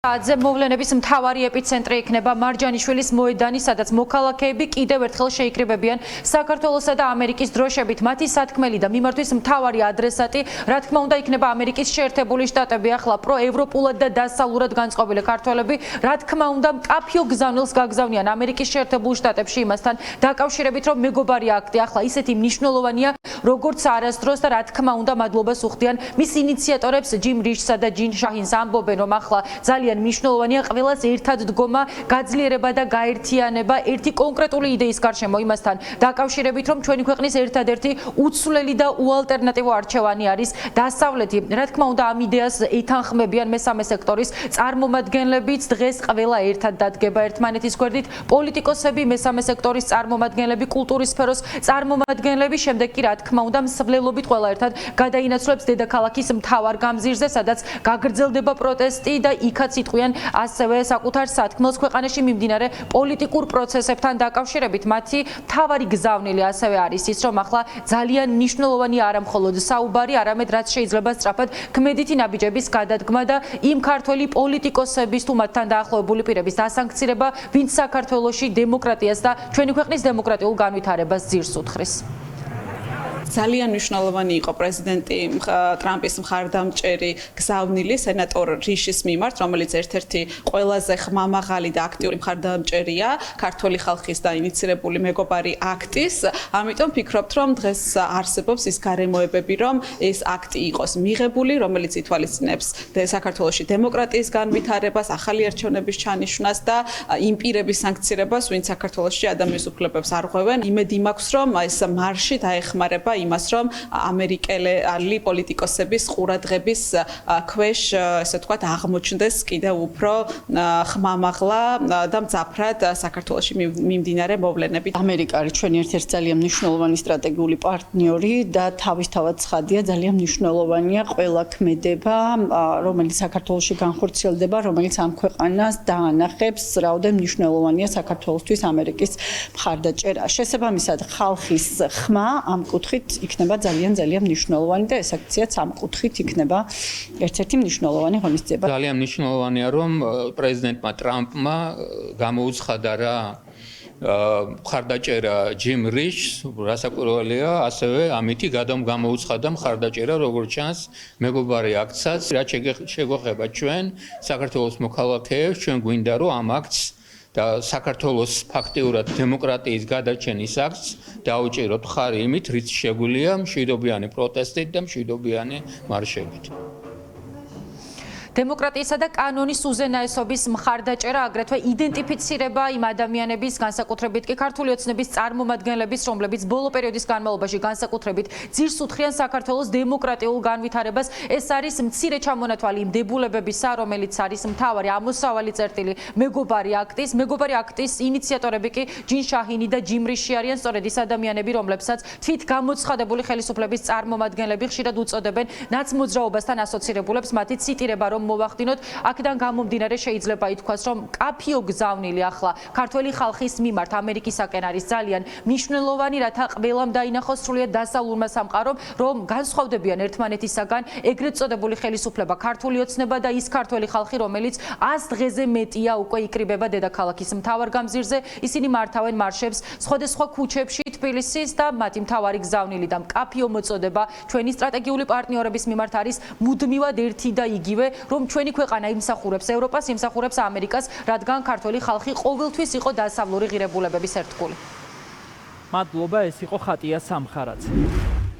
ზე მოვლენების მთავარი ეპიცენტრი იქნება მარჯანიშვილის მოედანი, სადაც მოქალაქეები კიდევ ერთხელ შეიკრიბებიან საქართველოსა და ამერიკის დროშებით. მათი სათქმელი და მიმართვის მთავარი ადრესატი, რა თქმა უნდა, იქნება ამერიკის შეერთებული შტატები. ახლა პროევროპულად და დასავლურად განწყობილი ქართველები, რა თქმა უნდა, მკაფიო გზავნილს გაგზავნიან ამერიკის შეერთებულ შტატებში იმასთან დაკავშირებით, რომ მეგობარი აქტი ახლა ისეთი მნიშვნელოვანია, როგორც არასდროს და რა თქმა უნდა, მადლობას უხდიან მის ინიციატორებს ჯიმ რიშსა და ჯინ შაჰინს. ამბობენ, რომ ახლა ძალიან მნიშვნელოვანია ყველას ერთად დგომა, გაძლიერება და გაერთიანება ერთი კონკრეტული იდეის გარშემო იმასთან დაკავშირებით, რომ ჩვენი ქვეყნის ერთადერთი უცვლელი და უალტერნატივო არჩევანი არის დასავლეთი. რა თქმა უნდა, ამ იდეას ეთანხმებიან მესამე სექტორის წარმომადგენლებიც. დღეს ყველა ერთად დადგება ერთმანეთის გვერდით, პოლიტიკოსები, მესამე სექტორის წარმომადგენლები, კულტურის სფეროს წარმომადგენლები, შემდეგ კი რა თქმა უნდა, მსვლელობით ყველა ერთად გადაინაცვლებს დედაქალაქის მთავარ გამზირზე, სადაც გაგრძელდება პროტესტი და იქაც იტყვიან ასევე საკუთარ სათქმელს ქვეყანაში მიმდინარე პოლიტიკურ პროცესებთან დაკავშირებით. მათი მთავარი გზავნილი ასევე არის ის, რომ ახლა ძალიან მნიშვნელოვანია არა მხოლოდ საუბარი, არამედ რაც შეიძლება სწრაფად ქმედითი ნაბიჯების გადადგმა და იმ ქართველი პოლიტიკოსების თუ მათთან დაახლოებული პირების დასანქცირება, ვინც საქართველოში დემოკრატიას და ჩვენი ქვეყნის დემოკრატიულ განვითარებას ძირს უთხრეს. ძალიან მნიშვნელოვანი იყო პრეზიდენტი ტრამპის მხარდამჭერი გზავნილი სენატორ რიშის მიმართ, რომელიც ერთ-ერთი ყველაზე ხმამაღალი და აქტიური მხარდამჭერია ქართველი ხალხის და ინიცირებული მეგობარი აქტის. ამიტომ ვფიქრობთ, რომ დღეს არსებობს ის გარემოებები, რომ ეს აქტი იყოს მიღებული, რომელიც ითვალისწინებს საქართველოში დემოკრატიის განვითარებას, ახალი არჩევნების ჩანიშვნას და იმ პირების სანქცირებას, ვინც საქართველოში ადამიანის უფლებებს არღვევენ. იმედი მაქვს, რომ ეს მარში დაეხმარება იმას, რომ ამერიკელი პოლიტიკოსების ყურადღების ქვეშ, ესე ვთქვათ, აღმოჩნდეს კიდევ უფრო ხმამაღლა და მძაფრად საქართველოში მიმდინარე მოვლენებით. ამერიკა არის ჩვენი ერთ-ერთი ძალიან მნიშვნელოვანი სტრატეგიული პარტნიორი და თავისთავად ცხადია, ძალიან მნიშვნელოვანია ყველა ქმედება, რომელიც საქართველოში განხორციელდება, რომელიც ამ ქვეყანას დაანახებს, რაოდენ მნიშვნელოვანია საქართველოსთვის ამერიკის მხარდაჭერა. შესაბამისად, ხალხის ხმა ამ კუთხით იქნება ძალიან მნიშვნელოვანი და ეს აქციაც ამ კუთხით იქნება ერთ-ერთი მნიშვნელოვანი ღონისძიება. ძალიან მნიშვნელოვანია, რომ პრეზიდენტმა ტრამპმა გამოუცხადა რა მხარდაჭერა ჯიმ რიშს, რასაკვირველია, ასევე ამითი გამოუცხადა მხარდაჭერა, როგორც ჩანს, მეგობარი აქტსაც, რაც შეგვეხება ჩვენ საქართველოს მოქალაქეებს, ჩვენ გვინდა რომ ამ აქტს და საქართველოს ფაქტიურად დემოკრატიის გადარჩენის აქტს დაუჭიროთ ხარი იმით, რიც შეგვიძლია მშვიდობიანი პროტესტით და მშვიდობიანი მარშებით. დემოკრატიისა და კანონის უზენაესობის მხარდაჭერა, აგრეთვე იდენტიფიცირება იმ ადამიანების, განსაკუთრებით კი ქართული ოცნების წარმომადგენლების, რომლებიც ბოლო პერიოდის განმავლობაში განსაკუთრებით ძირს უთხრიან საქართველოს დემოკრატიულ განვითარებას. ეს არის მცირე ჩამონათვალი იმ დებულებებისა, რომელიც არის მთავარი ამოსავალი წერტილი მეგობარი აქტის ინიციატორები კი ჯინ შაჰინი და ჯიმ რიში არიან, სწორედ ის ადამიანები, რომლებსაც თვით გამოცხადებული ხელისუფლების წარმომადგენლები ხშირად უწოდებენ ნაცმოძრაობასთან ასოცირებულებს. მათი ციტირება რომ მოვახდინოთ, აქედან გამომდინარე შეიძლება ითქვას, რომ მკაფიო გზავნილი ახლა ქართველი ხალხის მიმართ ამერიკისაკენ არის ძალიან მნიშვნელოვანი, რათა ყველამ დაინახოს სრულიად დასავლურმა სამყარომ, რომ განსხვავდებიან ერთმანეთისაგან ეგრეთ წოდებული ხელისუფლება, ქართული ოცნება და ის ქართველი ხალხი, რომელიც 100 დღეზე მეტია უკვე იკრიბება დედაქალაქის მთავარ გამზირზე. ისინი მართავენ მარშებს სხვადასხვა ქუჩებში თბილისის და მათი მთავარი გზავნილი და მკაფიო მოწოდება ჩვენი სტრატეგიული პარტნიორების მიმართ არის მუდმივად ერთი და იგივე, რომ ჩვენი ქვეყანა იმსახურებს ევროპას, იმსახურებს ამერიკას, რადგან ქართველი ხალხი ყოველთვის იყო დასავლური ღირებულებების ერთგული. მადლობა, ეს იყო ხატია სამხარაძე.